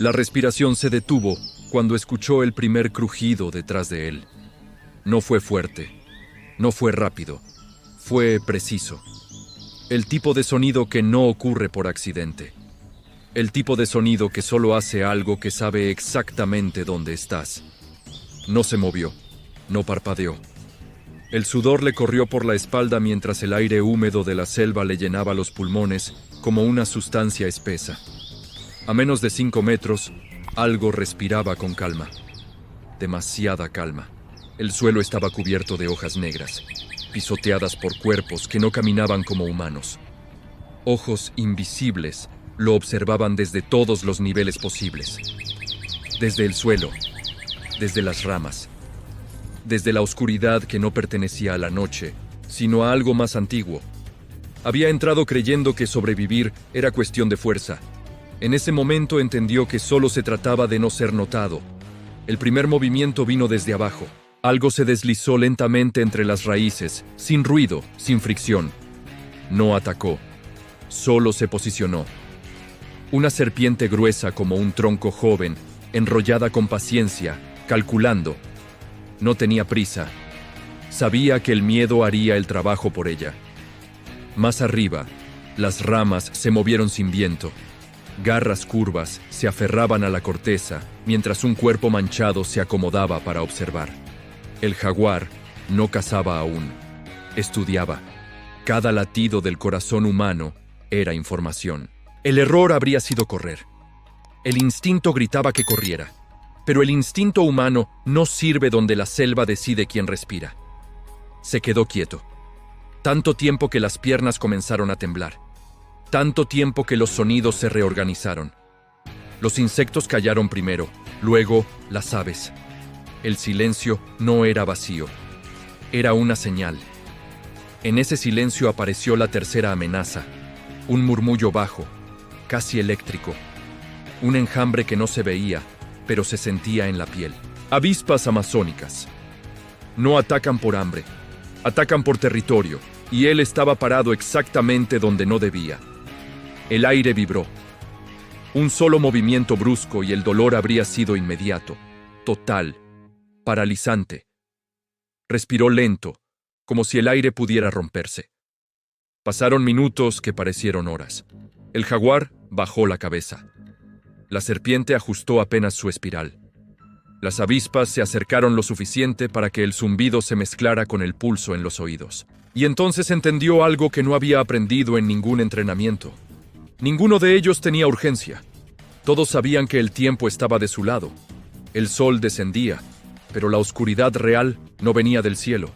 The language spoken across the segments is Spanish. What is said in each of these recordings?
La respiración se detuvo cuando escuchó el primer crujido detrás de él. No fue fuerte, no fue rápido, fue preciso. El tipo de sonido que no ocurre por accidente. El tipo de sonido que solo hace algo que sabe exactamente dónde estás. No se movió, no parpadeó. El sudor le corrió por la espalda mientras el aire húmedo de la selva le llenaba los pulmones como una sustancia espesa. A menos de 5 metros, algo respiraba con calma. Demasiada calma. El suelo estaba cubierto de hojas negras, pisoteadas por cuerpos que no caminaban como humanos. Ojos invisibles lo observaban desde todos los niveles posibles. Desde el suelo, desde las ramas, desde la oscuridad que no pertenecía a la noche, sino a algo más antiguo. Había entrado creyendo que sobrevivir era cuestión de fuerza. En ese momento entendió que solo se trataba de no ser notado. El primer movimiento vino desde abajo. Algo se deslizó lentamente entre las raíces, sin ruido, sin fricción. No atacó, solo se posicionó. Una serpiente gruesa como un tronco joven, enrollada con paciencia, calculando. No tenía prisa. Sabía que el miedo haría el trabajo por ella. Más arriba, las ramas se movieron sin viento. Garras curvas se aferraban a la corteza, mientras un cuerpo manchado se acomodaba para observar. El jaguar no cazaba aún. Estudiaba. Cada latido del corazón humano era información. El error habría sido correr. El instinto gritaba que corriera. Pero el instinto humano no sirve donde la selva decide quién respira. Se quedó quieto. Tanto tiempo que las piernas comenzaron a temblar. Tanto tiempo que los sonidos se reorganizaron. Los insectos callaron primero, luego las aves. El silencio no era vacío. Era una señal. En ese silencio apareció la tercera amenaza. Un murmullo bajo, casi eléctrico. Un enjambre que no se veía, pero se sentía en la piel. Avispas amazónicas. No atacan por hambre, atacan por territorio, y él estaba parado exactamente donde no debía. El aire vibró. Un solo movimiento brusco y el dolor habría sido inmediato, total, paralizante. Respiró lento, como si el aire pudiera romperse. Pasaron minutos que parecieron horas. El jaguar bajó la cabeza. La serpiente ajustó apenas su espiral. Las avispas se acercaron lo suficiente para que el zumbido se mezclara con el pulso en los oídos. Y entonces entendió algo que no había aprendido en ningún entrenamiento. Ninguno de ellos tenía urgencia. Todos sabían que el tiempo estaba de su lado. El sol descendía, pero la oscuridad real no venía del cielo.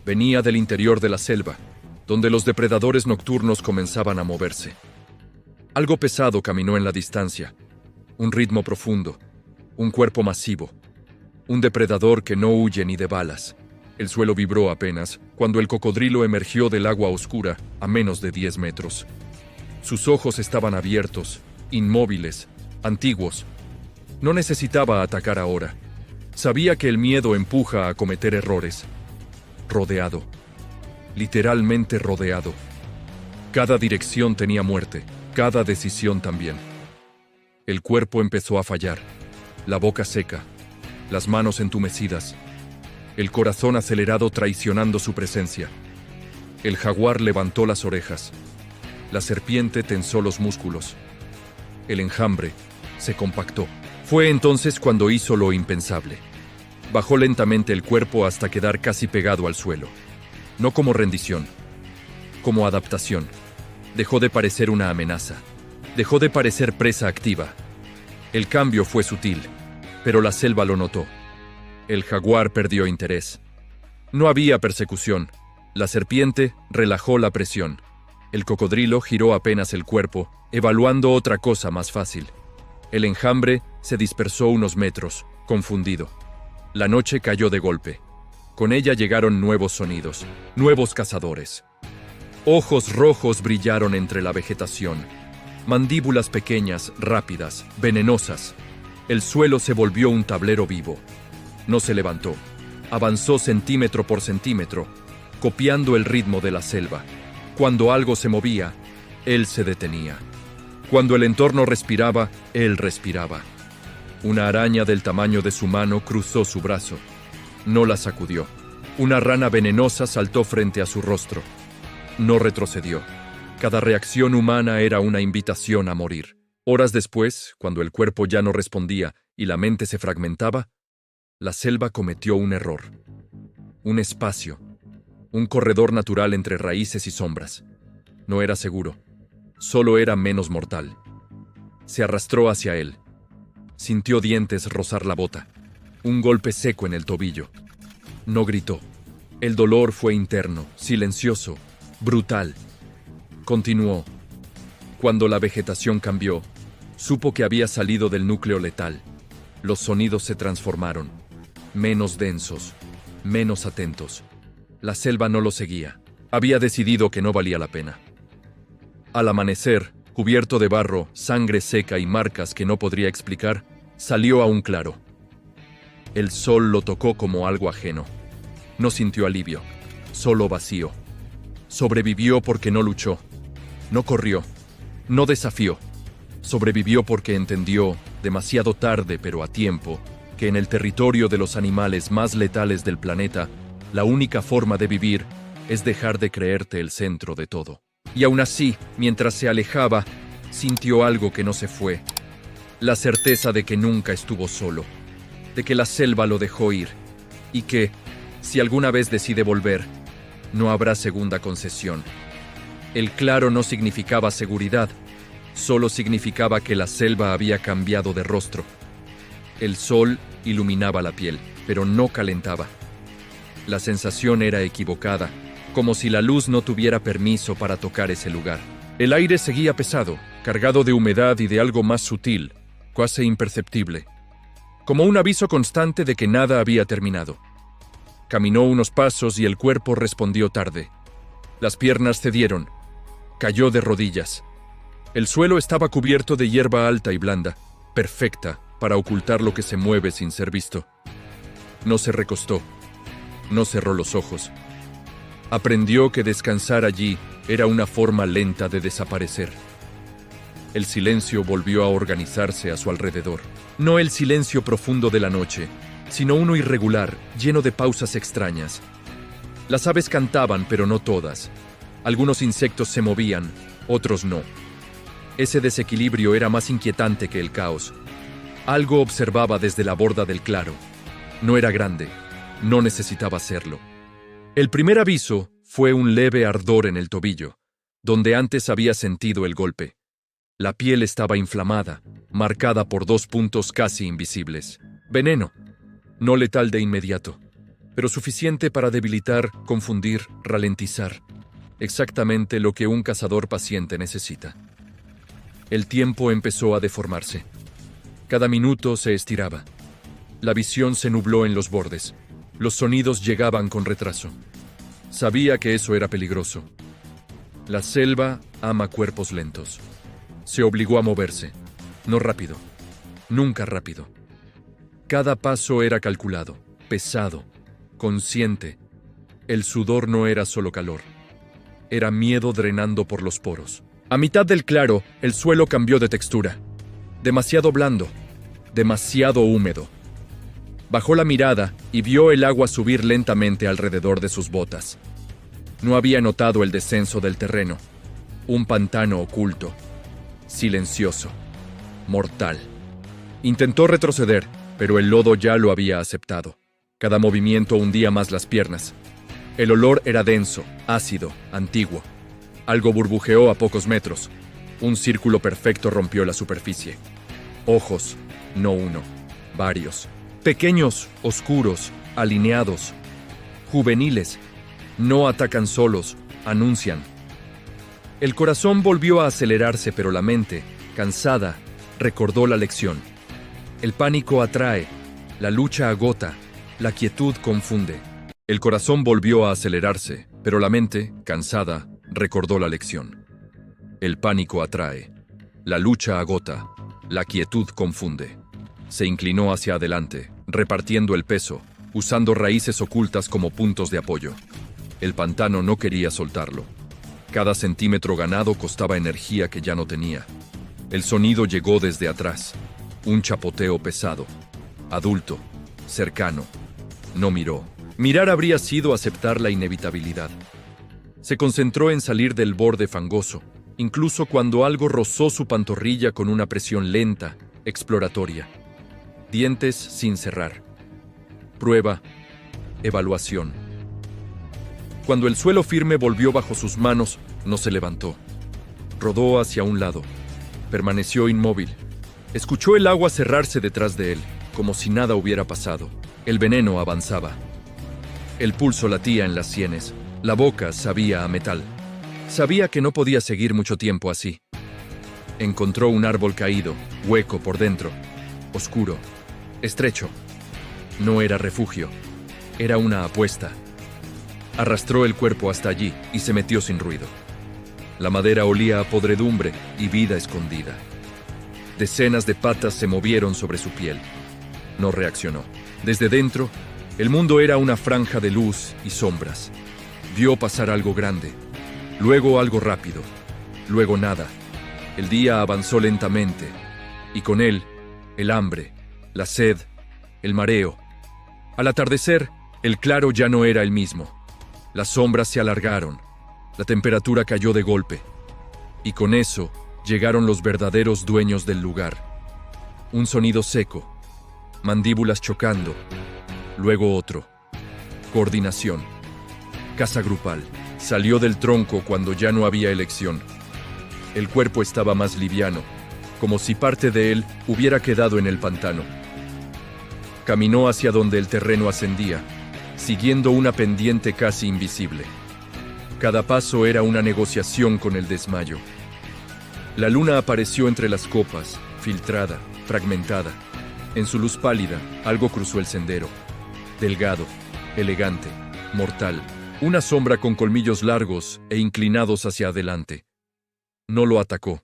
Venía del interior de la selva, donde los depredadores nocturnos comenzaban a moverse. Algo pesado caminó en la distancia, un ritmo profundo, un cuerpo masivo, un depredador que no huye ni de balas. El suelo vibró apenas cuando el cocodrilo emergió del agua oscura a menos de 10 metros. Sus ojos estaban abiertos, inmóviles, antiguos. No necesitaba atacar ahora. Sabía que el miedo empuja a cometer errores. Rodeado. Literalmente rodeado. Cada dirección tenía muerte. Cada decisión también. El cuerpo empezó a fallar, la boca seca, las manos entumecidas, el corazón acelerado traicionando su presencia. El jaguar levantó las orejas, la serpiente tensó los músculos. El enjambre se compactó. Fue entonces cuando hizo lo impensable. Bajó lentamente el cuerpo hasta quedar casi pegado al suelo. No como rendición, como adaptación. Dejó de parecer una amenaza. Dejó de parecer presa activa. El cambio fue sutil, pero la selva lo notó. El jaguar perdió interés. No había persecución. La serpiente relajó la presión. El cocodrilo giró apenas el cuerpo, evaluando otra cosa más fácil. El enjambre se dispersó unos metros, confundido. La noche cayó de golpe. Con ella llegaron nuevos sonidos, nuevos cazadores. Ojos rojos brillaron entre la vegetación. Mandíbulas pequeñas, rápidas, venenosas. El suelo se volvió un tablero vivo. No se levantó. Avanzó centímetro por centímetro, copiando el ritmo de la selva. Cuando algo se movía, él se detenía. Cuando el entorno respiraba, él respiraba. Una araña del tamaño de su mano cruzó su brazo. No la sacudió. Una rana venenosa saltó frente a su rostro. No retrocedió. Cada reacción humana era una invitación a morir. Horas después, cuando el cuerpo ya no respondía y la mente se fragmentaba, la selva cometió un error. Un espacio. Un corredor natural entre raíces y sombras. No era seguro. Solo era menos mortal. Se arrastró hacia él. Sintió dientes rozar la bota. Un golpe seco en el tobillo. No gritó. El dolor fue interno, silencioso, brutal. Continuó. Cuando la vegetación cambió, supo que había salido del núcleo letal. Los sonidos se transformaron. Menos densos, menos atentos. La selva no lo seguía. Había decidido que no valía la pena. Al amanecer, cubierto de barro, sangre seca y marcas que no podría explicar, salió a un claro. El sol lo tocó como algo ajeno. No sintió alivio, solo vacío. Sobrevivió porque no luchó, no corrió, no desafió. Sobrevivió porque entendió, demasiado tarde pero a tiempo, que en el territorio de los animales más letales del planeta, la única forma de vivir es dejar de creerte el centro de todo. Y aún así, mientras se alejaba, sintió algo que no se fue. La certeza de que nunca estuvo solo, de que la selva lo dejó ir, y que, si alguna vez decide volver, no habrá segunda concesión. El claro no significaba seguridad, solo significaba que la selva había cambiado de rostro. El sol iluminaba la piel, pero no calentaba. La sensación era equivocada, como si la luz no tuviera permiso para tocar ese lugar. El aire seguía pesado, cargado de humedad y de algo más sutil, casi imperceptible, como un aviso constante de que nada había terminado. Caminó unos pasos y el cuerpo respondió tarde. Las piernas cedieron. Cayó de rodillas. El suelo estaba cubierto de hierba alta y blanda, perfecta para ocultar lo que se mueve sin ser visto. No se recostó. No cerró los ojos. Aprendió que descansar allí era una forma lenta de desaparecer. El silencio volvió a organizarse a su alrededor. No el silencio profundo de la noche, sino uno irregular, lleno de pausas extrañas. Las aves cantaban, pero no todas. Algunos insectos se movían, otros no. Ese desequilibrio era más inquietante que el caos. Algo observaba desde la borda del claro. No era grande, no necesitaba serlo. El primer aviso fue un leve ardor en el tobillo, donde antes había sentido el golpe. La piel estaba inflamada, marcada por 2 puntos casi invisibles. Veneno. No letal de inmediato, pero suficiente para debilitar, confundir, ralentizar. Exactamente lo que un cazador paciente necesita. El tiempo empezó a deformarse. Cada minuto se estiraba. La visión se nubló en los bordes. Los sonidos llegaban con retraso. Sabía que eso era peligroso. La selva ama cuerpos lentos. Se obligó a moverse. No rápido. Nunca rápido. Cada paso era calculado, pesado, consciente. El sudor no era solo calor. Era miedo drenando por los poros. A mitad del claro, el suelo cambió de textura. Demasiado blando, demasiado húmedo. Bajó la mirada y vio el agua subir lentamente alrededor de sus botas. No había notado el descenso del terreno. Un pantano oculto, silencioso, mortal. Intentó retroceder, pero el lodo ya lo había aceptado. Cada movimiento hundía más las piernas. El olor era denso, ácido, antiguo. Algo burbujeó a pocos metros. Un círculo perfecto rompió la superficie. Ojos, no uno, varios. Pequeños, oscuros, alineados. Juveniles. No atacan solos, anuncian. El corazón volvió a acelerarse, pero la mente, cansada, recordó la lección. El pánico atrae, la lucha agota, la quietud confunde. El corazón volvió a acelerarse, pero la mente, cansada, recordó la lección. El pánico atrae, la lucha agota, la quietud confunde. Se inclinó hacia adelante, repartiendo el peso, usando raíces ocultas como puntos de apoyo. El pantano no quería soltarlo. Cada centímetro ganado costaba energía que ya no tenía. El sonido llegó desde atrás. Un chapoteo pesado. Adulto. Cercano. No miró. Mirar habría sido aceptar la inevitabilidad. Se concentró en salir del borde fangoso, incluso cuando algo rozó su pantorrilla con una presión lenta, exploratoria. Dientes sin cerrar. Prueba. Evaluación. Cuando el suelo firme volvió bajo sus manos, no se levantó. Rodó hacia un lado. Permaneció inmóvil. Escuchó el agua cerrarse detrás de él, como si nada hubiera pasado. El veneno avanzaba. El pulso latía en las sienes. La boca sabía a metal. Sabía que no podía seguir mucho tiempo así. Encontró un árbol caído, hueco por dentro, oscuro, estrecho. No era refugio, era una apuesta. Arrastró el cuerpo hasta allí y se metió sin ruido. La madera olía a podredumbre y vida escondida. Decenas de patas se movieron sobre su piel. No reaccionó. Desde dentro, el mundo era una franja de luz y sombras. Vio pasar algo grande, luego algo rápido, luego nada. El día avanzó lentamente, y con él, el hambre, la sed, el mareo. Al atardecer, el claro ya no era el mismo. Las sombras se alargaron, la temperatura cayó de golpe, y con eso llegaron los verdaderos dueños del lugar. Un sonido seco, mandíbulas chocando, luego otro. Coordinación. Caza grupal. Salió del tronco cuando ya no había elección. El cuerpo estaba más liviano, como si parte de él hubiera quedado en el pantano. Caminó hacia donde el terreno ascendía, siguiendo una pendiente casi invisible. Cada paso era una negociación con el desmayo. La luna apareció entre las copas, filtrada, fragmentada. En su luz pálida, algo cruzó el sendero. Delgado, elegante, mortal. Una sombra con colmillos largos e inclinados hacia adelante. No lo atacó.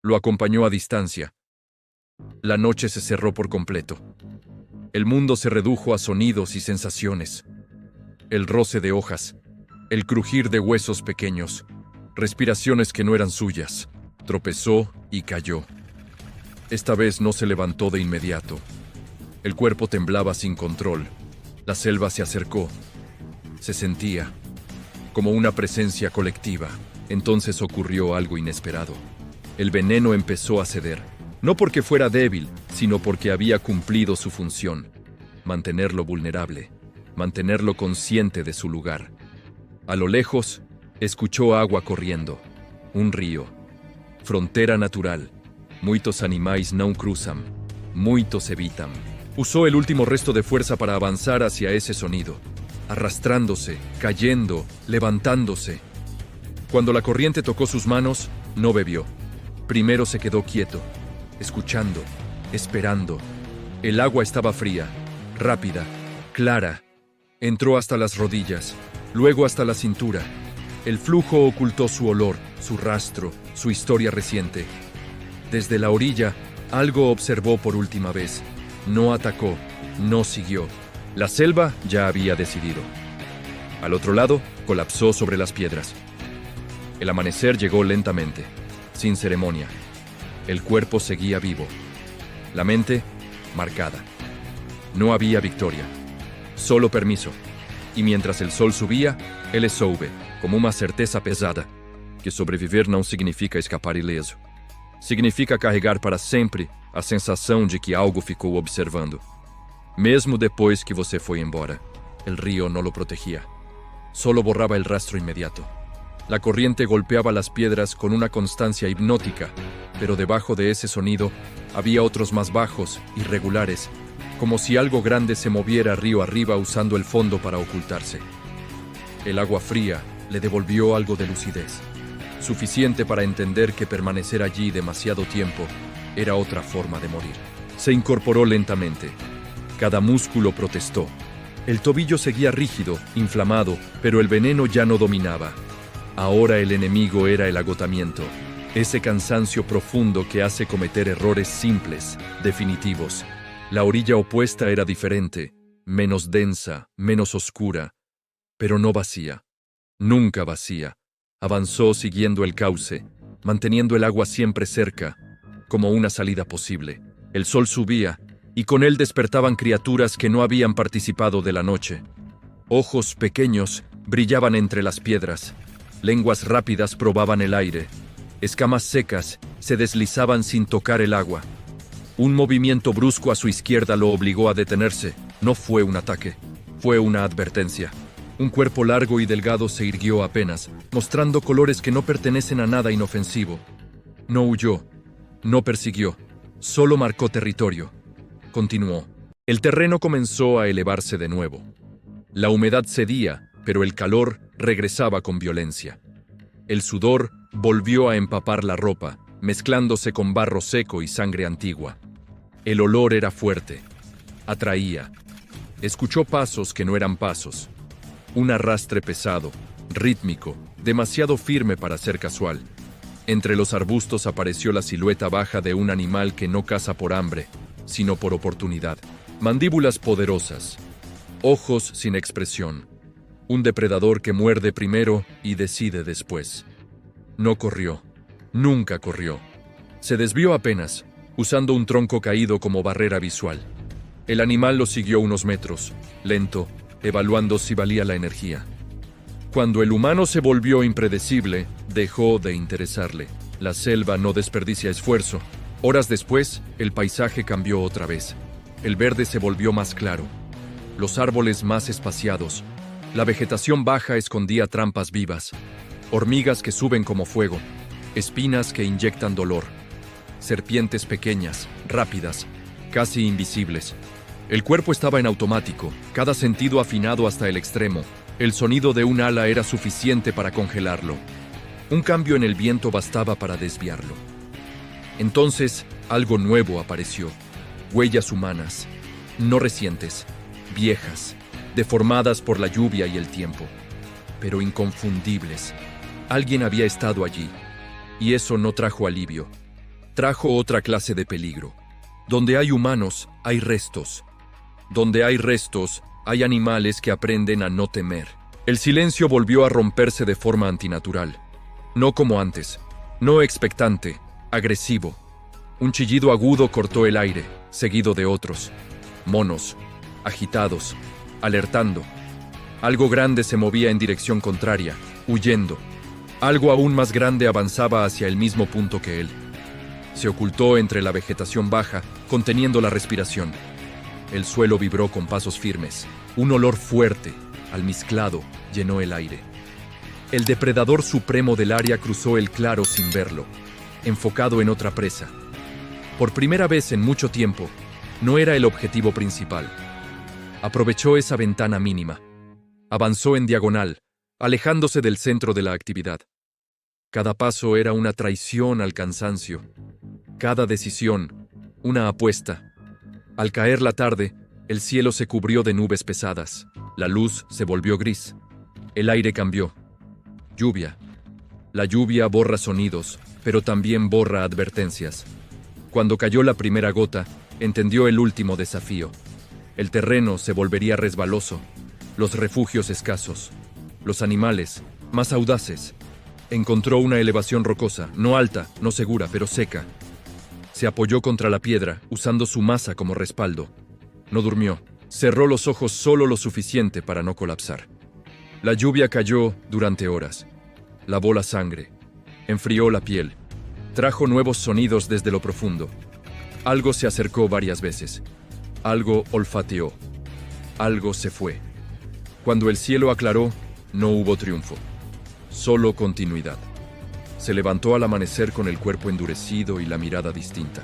Lo acompañó a distancia. La noche se cerró por completo. El mundo se redujo a sonidos y sensaciones. El roce de hojas, el crujir de huesos pequeños, respiraciones que no eran suyas. Tropezó y cayó. Esta vez no se levantó de inmediato. El cuerpo temblaba sin control. La selva se acercó. Se sentía como una presencia colectiva. Entonces ocurrió algo inesperado. El veneno empezó a ceder. No porque fuera débil, sino porque había cumplido su función. Mantenerlo vulnerable. Mantenerlo consciente de su lugar. A lo lejos, escuchó agua corriendo. Un río. Frontera natural. Muitos animais não cruzam. Muitos evitam. Usó el último resto de fuerza para avanzar hacia ese sonido. Arrastrándose, cayendo, levantándose. Cuando la corriente tocó sus manos, no bebió. Primero se quedó quieto, escuchando, esperando. El agua estaba fría, rápida, clara. Entró hasta las rodillas, luego hasta la cintura. El flujo ocultó su olor, su rastro, su historia reciente. Desde la orilla, algo observó por última vez. No atacó, no siguió. La selva ya había decidido. Al otro lado, colapsó sobre las piedras. El amanecer llegó lentamente, sin ceremonia. El cuerpo seguía vivo. La mente, marcada. No había victoria, solo permiso. E mientras el sol subía, ele soube, como uma certeza pesada, que sobreviver não significa escapar ileso. Significa carregar para sempre a sensação de que algo ficou observando. Mesmo depois que você foi embora, el río no lo protegía. Solo borraba el rastro inmediato. La corriente golpeaba las piedras con una constancia hipnótica, pero debajo de ese sonido había otros más bajos, irregulares, como si algo grande se moviera río arriba usando el fondo para ocultarse. El agua fría le devolvió algo de lucidez, suficiente para entender que permanecer allí demasiado tiempo era otra forma de morir. Se incorporó lentamente. Cada músculo protestó. El tobillo seguía rígido, inflamado, pero el veneno ya no dominaba. Ahora el enemigo era el agotamiento, ese cansancio profundo que hace cometer errores simples, definitivos. La orilla opuesta era diferente, menos densa, menos oscura, pero no vacía. Nunca vacía. Avanzó siguiendo el cauce, manteniendo el agua siempre cerca, como una salida posible. El sol subía, y con él despertaban criaturas que no habían participado de la noche. Ojos pequeños brillaban entre las piedras, lenguas rápidas probaban el aire, escamas secas se deslizaban sin tocar el agua. Un movimiento brusco a su izquierda lo obligó a detenerse. No fue un ataque, fue una advertencia. Un cuerpo largo y delgado se irguió apenas, mostrando colores que no pertenecen a nada inofensivo. No huyó, no persiguió, solo marcó territorio. Continuó. El terreno comenzó a elevarse de nuevo. La humedad cedía, pero el calor regresaba con violencia. El sudor volvió a empapar la ropa, mezclándose con barro seco y sangre antigua. El olor era fuerte, atraía. Escuchó pasos que no eran pasos. Un arrastre pesado, rítmico, demasiado firme para ser casual. Entre los arbustos apareció la silueta baja de un animal que no caza por hambre, sino por oportunidad. Mandíbulas poderosas, ojos sin expresión. Un depredador que muerde primero y decide después. No corrió, nunca corrió. Se desvió apenas, usando un tronco caído como barrera visual. El animal lo siguió unos metros, lento, evaluando si valía la energía. Cuando el humano se volvió impredecible, dejó de interesarle. La selva no desperdicia esfuerzo. Horas después, el paisaje cambió otra vez. El verde se volvió más claro. Los árboles más espaciados. La vegetación baja escondía trampas vivas. Hormigas que suben como fuego. Espinas que inyectan dolor. Serpientes pequeñas, rápidas, casi invisibles. El cuerpo estaba en automático, cada sentido afinado hasta el extremo. El sonido de un ala era suficiente para congelarlo. Un cambio en el viento bastaba para desviarlo. Entonces, algo nuevo apareció. Huellas humanas, no recientes, viejas, deformadas por la lluvia y el tiempo, pero inconfundibles. Alguien había estado allí, y eso no trajo alivio. Trajo otra clase de peligro. Donde hay humanos, hay restos. Donde hay restos, hay animales que aprenden a no temer. El silencio volvió a romperse de forma antinatural. No como antes, no expectante, agresivo. Un chillido agudo cortó el aire, seguido de otros. Monos, agitados, alertando. Algo grande se movía en dirección contraria, huyendo. Algo aún más grande avanzaba hacia el mismo punto que él. Se ocultó entre la vegetación baja, conteniendo la respiración. El suelo vibró con pasos firmes. Un olor fuerte, almizclado, llenó el aire. El depredador supremo del área cruzó el claro sin verlo, enfocado en otra presa. Por primera vez en mucho tiempo, no era el objetivo principal. Aprovechó esa ventana mínima. Avanzó en diagonal, alejándose del centro de la actividad. Cada paso era una traición al cansancio. Cada decisión, una apuesta. Al caer la tarde, el cielo se cubrió de nubes pesadas. La luz se volvió gris. El aire cambió. Lluvia. La lluvia borra sonidos, pero también borra advertencias. Cuando cayó la primera gota, entendió el último desafío. El terreno se volvería resbaloso, los refugios escasos, los animales más audaces. Encontró una elevación rocosa, no alta, no segura, pero seca. Se apoyó contra la piedra, usando su masa como respaldo. No durmió. Cerró los ojos solo lo suficiente para no colapsar. La lluvia cayó durante horas. Lavó la sangre. Enfrió la piel. Trajo nuevos sonidos desde lo profundo. Algo se acercó varias veces. Algo olfateó. Algo se fue. Cuando el cielo aclaró, no hubo triunfo. Solo continuidad. Se levantó al amanecer con el cuerpo endurecido y la mirada distinta.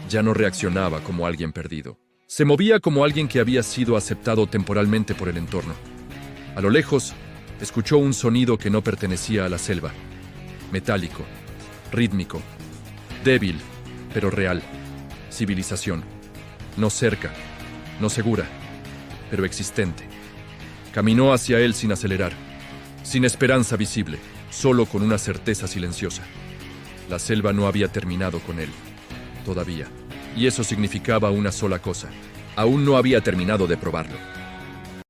Ya no reaccionaba como alguien perdido. Se movía como alguien que había sido aceptado temporalmente por el entorno. A lo lejos, escuchó un sonido que no pertenecía a la selva. Metálico, rítmico, débil, pero real. Civilización. No cerca, no segura, pero existente. Caminó hacia él sin acelerar, sin esperanza visible, solo con una certeza silenciosa. La selva no había terminado con él, todavía. Y eso significaba una sola cosa. Aún no había terminado de probarlo.